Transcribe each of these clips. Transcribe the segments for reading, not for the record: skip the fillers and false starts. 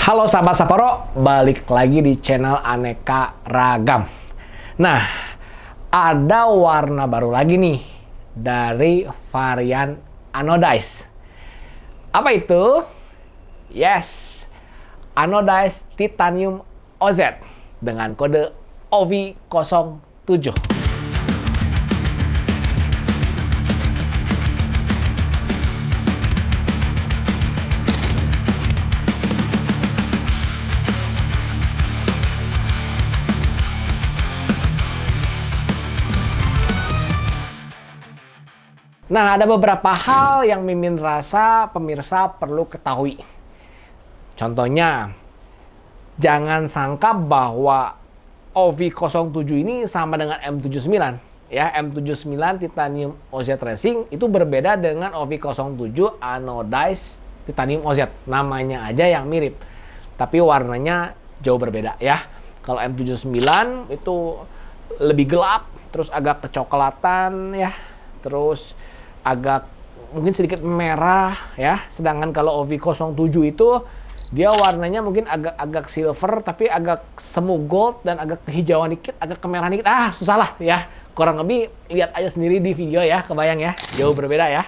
Halo sahabat Sapporo, balik lagi di channel Aneka Ragam. Nah, ada warna baru lagi nih dari varian anodize. Apa itu? Yes, anodize titanium OZ dengan kode OV07. Nah, ada beberapa hal yang Mimin rasa pemirsa perlu ketahui. Contohnya, jangan sangka bahwa OV07 ini sama dengan M79. Ya, M79 Titanium OZ Racing itu berbeda dengan OV07 Anodized Titanium OZ. Namanya aja yang mirip, tapi warnanya jauh berbeda ya. Kalau M79 itu lebih gelap, terus agak kecoklatan ya, terus agak mungkin sedikit merah ya. Sedangkan kalau OV07 itu dia warnanya mungkin agak silver tapi agak semu gold dan agak kehijauan dikit, agak kemerahan dikit. Susah lah ya. Kurang lebih lihat aja sendiri di video ya, kebayang ya. Jauh berbeda ya.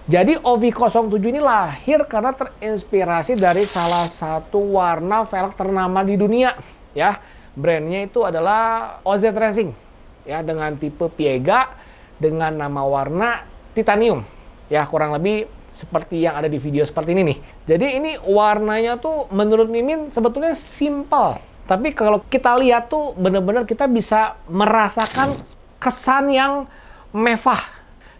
Jadi OV07 ini lahir karena terinspirasi dari salah satu warna velg ternama di dunia ya. Brandnya itu adalah OZ Racing ya, dengan tipe Piega dengan nama warna titanium ya, kurang lebih seperti yang ada di video seperti ini nih. Jadi ini warnanya tuh menurut Mimin sebetulnya simple, tapi kalau kita lihat tuh bener-bener kita bisa merasakan kesan yang mewah.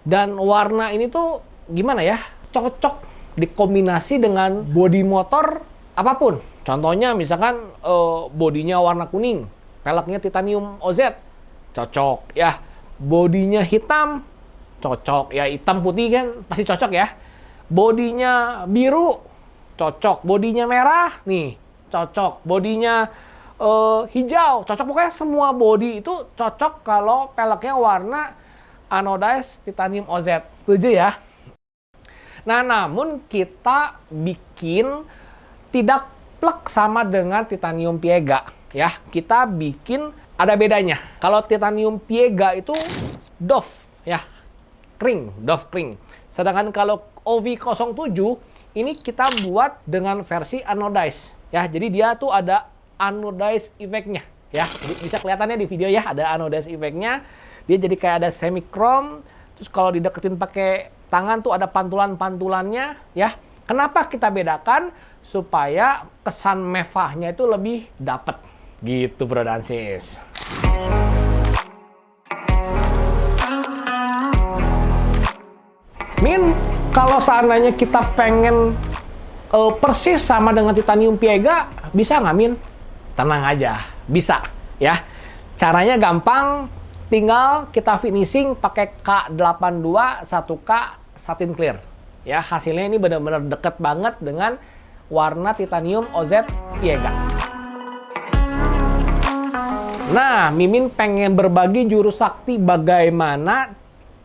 Dan warna ini tuh gimana ya, cocok dikombinasi dengan bodi motor apapun. Contohnya misalkan bodinya warna kuning, peleknya titanium OZ, cocok ya. Bodinya hitam, cocok ya, hitam putih kan pasti cocok ya. Bodinya biru, cocok. Bodinya merah nih, cocok. Bodinya hijau, cocok. Pokoknya semua bodi itu cocok kalau peleknya warna anodized titanium OZ. Setuju ya? Nah, namun kita bikin tidak plek sama dengan titanium Piega ya. Kita bikin ada bedanya. Kalau titanium Piega itu doff ya, doff kring. Sedangkan kalau OV07 ini kita buat dengan versi anodized ya. Jadi dia tuh ada anodized effect-nya ya. Jadi bisa kelihatannya di video ya, ada anodized effect-nya. Dia jadi kayak ada semi chrome. Terus kalau dideketin pakai tangan tuh ada pantulan-pantulannya ya. Kenapa kita bedakan? Supaya kesan mewahnya itu lebih dapet. Gitu bro dan sis. Min, kalau seandainya kita pengen persis sama dengan titanium Piega, bisa nggak Min? Tenang aja, bisa ya. Caranya gampang, tinggal kita finishing pakai K82 1K satin clear. Ya, hasilnya ini benar-benar deket banget dengan warna titanium OZ Piega. Nah, Mimin pengen berbagi juru sakti bagaimana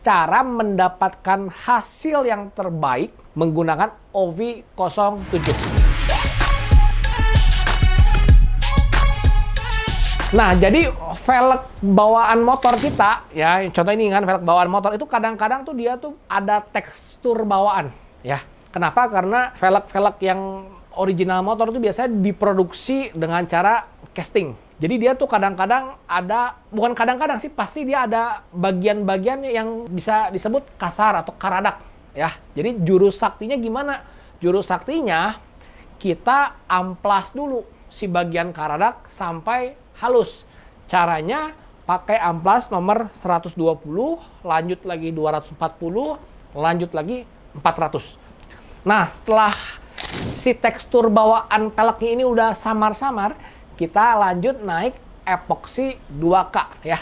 cara mendapatkan hasil yang terbaik menggunakan OV07. Nah, jadi velg bawaan motor kita, ya contoh ini kan velg bawaan motor itu kadang-kadang tuh dia tuh ada tekstur bawaan, ya. Kenapa? Karena velg-velg yang original motor itu biasanya diproduksi dengan cara casting. Jadi dia tuh kadang-kadang ada, bukan kadang-kadang sih, pasti dia ada bagian-bagian yang bisa disebut kasar atau karadak ya. Jadi juru saktinya gimana? Juru saktinya kita amplas dulu si bagian karadak sampai halus. Caranya pakai amplas nomor 120, lanjut lagi 240, lanjut lagi 400. Nah, setelah si tekstur bawaan peleknya ini udah samar-samar, kita lanjut naik epoksi 2K ya.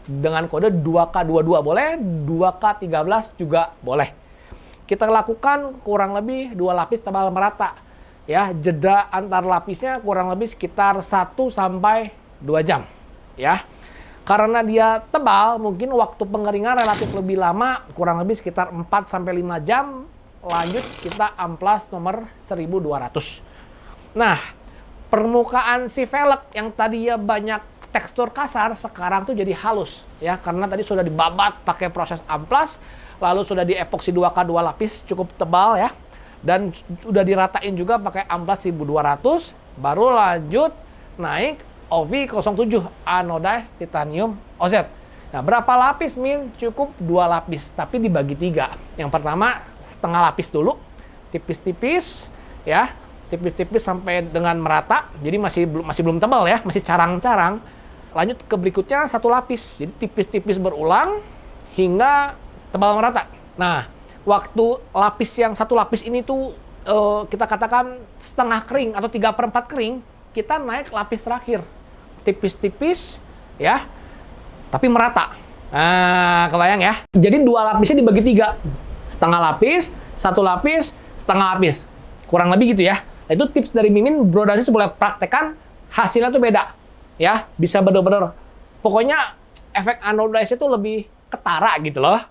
Dengan kode 2K22 boleh, 2K13 juga boleh. Kita lakukan kurang lebih 2 lapis tebal merata. Ya, jeda antar lapisnya kurang lebih sekitar 1 sampai 2 jam ya. Karena dia tebal, mungkin waktu pengeringan relatif lebih lama, kurang lebih sekitar 4 sampai 5 jam. Lanjut kita amplas nomor 1200. Nah, permukaan si velg yang tadinya banyak tekstur kasar sekarang tuh jadi halus ya, karena tadi sudah dibabat pakai proses amplas, lalu sudah di epoksi 2K 2 lapis cukup tebal ya, dan sudah diratain juga pakai amplas 1200, baru lanjut naik OV07 anodized titanium OZ. Nah, berapa lapis, Min? Cukup 2 lapis, tapi dibagi 3. Yang pertama setengah lapis dulu, tipis-tipis ya, tipis-tipis sampai dengan merata, jadi masih belum tebal ya, masih carang-carang. Lanjut ke berikutnya 1 lapis, jadi tipis-tipis berulang hingga tebal merata. Nah, waktu lapis yang 1 lapis ini tuh kita katakan setengah kering atau 3/4 kering, kita naik lapis terakhir, tipis-tipis ya, tapi merata. Nah, kebayang ya? Jadi 2 lapisnya dibagi 3, setengah lapis, 1 lapis, setengah lapis, kurang lebih gitu ya. Nah, itu tips dari Mimin, Bro Dasis boleh praktekkan, hasilnya tuh beda ya, bisa bener-bener pokoknya efek anodize itu lebih ketara gitu loh.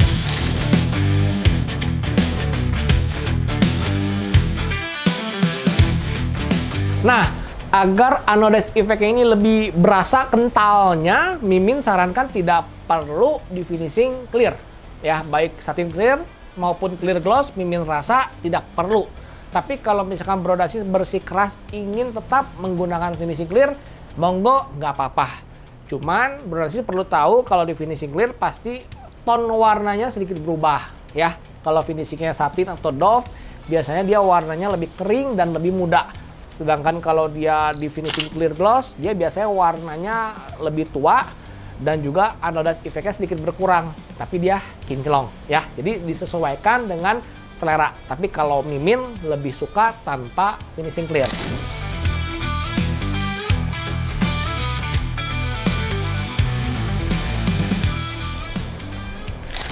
Nah, agar anodize efeknya ini lebih berasa kentalnya, Mimin sarankan tidak perlu di finishing clear ya, baik satin clear maupun clear gloss Mimin rasa tidak perlu. Tapi kalau misalkan Bro Dasis bersikeras ingin tetap menggunakan finishing clear, monggo, nggak apa-apa. Cuman Bro Dasis perlu tahu kalau di finishing clear pasti ton warnanya sedikit berubah ya. Kalau finishingnya satin atau doff, biasanya dia warnanya lebih kering dan lebih muda. Sedangkan kalau dia di finishing clear gloss, dia biasanya warnanya lebih tua dan juga anodize efeknya sedikit berkurang, tapi dia kinclong ya. Jadi disesuaikan dengan selera. Tapi kalau Mimin lebih suka tanpa finishing clear.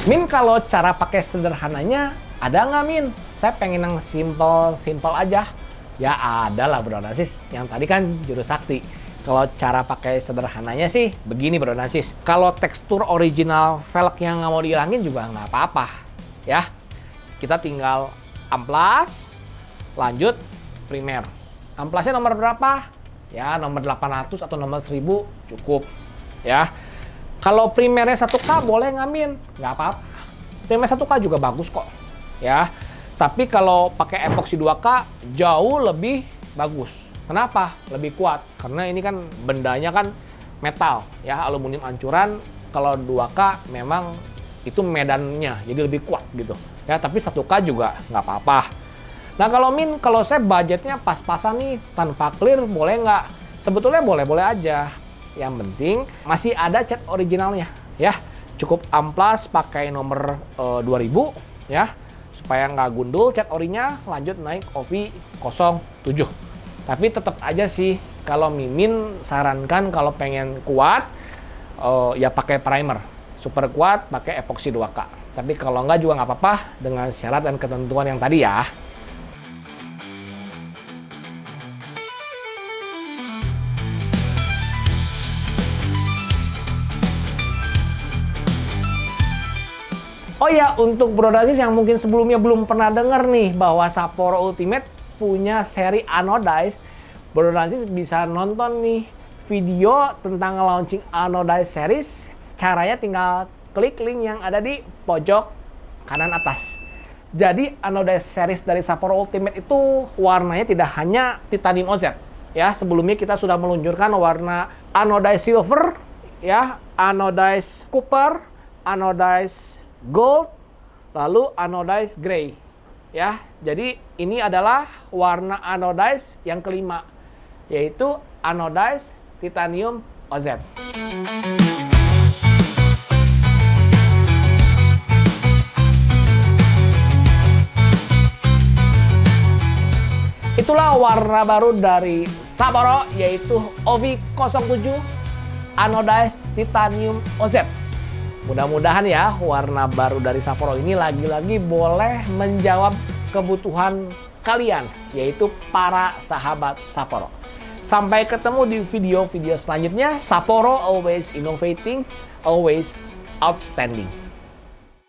Min, kalau cara pakai sederhananya ada nggak, Min? Saya pengen yang simple aja. Ya ada lah Bro Dasis, yang tadi kan jurus sakti. Kalau cara pakai sederhananya sih begini Bro Dasis. Kalau tekstur original velg yang nggak mau dihilangin juga nggak apa-apa ya. Kita tinggal amplas, lanjut primer. Amplasnya nomor berapa? Ya nomor 800 atau nomor 1000 cukup ya. Kalau primernya 1K boleh ngamin, nggak apa-apa. Primer 1K juga bagus kok ya. Tapi kalau pakai epoksi 2K jauh lebih bagus. Kenapa? Lebih kuat. Karena ini kan bendanya kan metal ya, aluminium ancuran. Kalau 2K memang itu medannya jadi lebih kuat gitu ya. Tapi 1K juga nggak apa-apa. Nah kalau Min, kalau saya budgetnya pas-pasan nih, tanpa clear boleh nggak? Sebetulnya boleh-boleh aja. Yang penting masih ada cat originalnya ya. Cukup amplas pakai nomor 2000 ya, supaya nggak gundul cat orinya, lanjut naik OV07. Tapi tetap aja sih, kalau Mimin sarankan kalau pengen kuat, ya pakai primer. Super kuat pakai epoksi 2K. Tapi kalau nggak juga nggak apa-apa dengan syarat dan ketentuan yang tadi ya. Oh ya, untuk Bro Dasis yang mungkin sebelumnya belum pernah denger nih bahwa Sapporo Ultimate punya seri anodize, Bro Dasis bisa nonton nih video tentang launching anodize series. Caranya tinggal klik link yang ada di pojok kanan atas. Jadi anodize series dari Sapporo Ultimate itu warnanya tidak hanya titanium OZ ya. Sebelumnya kita sudah meluncurkan warna anodize silver ya, anodize copper, anodize gold, lalu anodize gray ya. Jadi ini adalah warna anodize yang kelima, yaitu anodize titanium OZ. Itulah warna baru dari Sapporo, yaitu OV07 anodize titanium OZ. Mudah-mudahan ya warna baru dari Sapporo ini lagi-lagi boleh menjawab kebutuhan kalian, yaitu para sahabat Sapporo. Sampai ketemu di video-video selanjutnya. Sapporo always innovating, always outstanding.